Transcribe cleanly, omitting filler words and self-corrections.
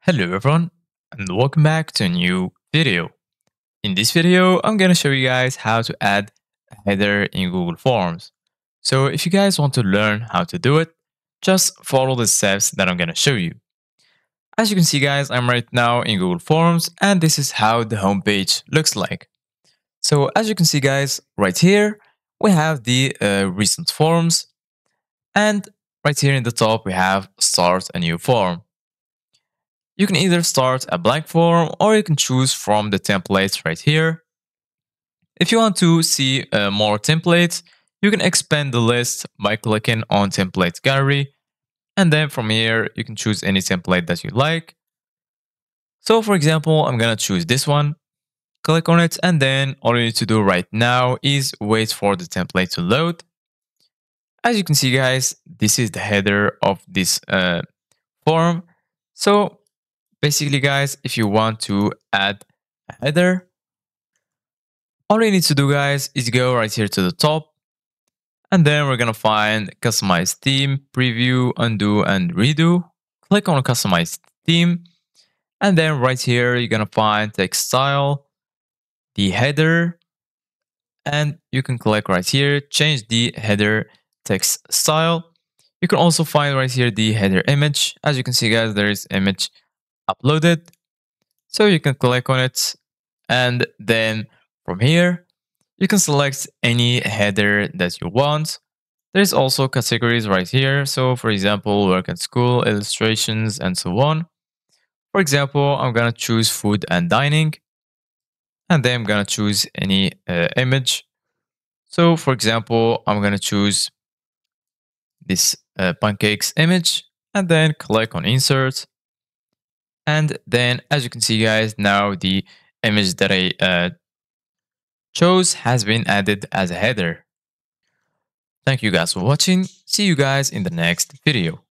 Hello everyone and welcome back to a new video. In this video, I'm going to show you guys how to add a header in Google Forms. So if you guys want to learn how to do it, just follow the steps that I'm going to show you. As you can see guys, I'm right now in Google Forms and this is how the homepage looks like. So as you can see guys, right here, we have the recent forms and right here in the top, we have start a new form. You can either start a blank form or you can choose from the templates right here. If you want to see more templates, you can expand the list by clicking on template gallery. And then from here, you can choose any template that you like. So for example, I'm going to choose this one, click on it. And then all you need to do right now is wait for the template to load. As you can see guys, this is the header of this form. So basically, guys, if you want to add a header, all you need to do, guys, is go right here to the top. And then we're going to find customize theme, preview, undo, and redo. Click on customize theme. And then right here, you're going to find text style, the header. And you can click right here, change the header text style. You can also find right here the header image. As you can see, guys, there is image uploaded. So you can click on it, and then from here, you can select any header that you want. There's also categories right here. So for example, work and school, illustrations, and so on. For example, I'm going to choose food and dining, and then I'm going to choose any image. So for example, I'm going to choose this pancakes image, and then click on insert. And then as you can see guys, now the image that I chose has been added as a header. Thank you guys for watching. See you guys in the next video.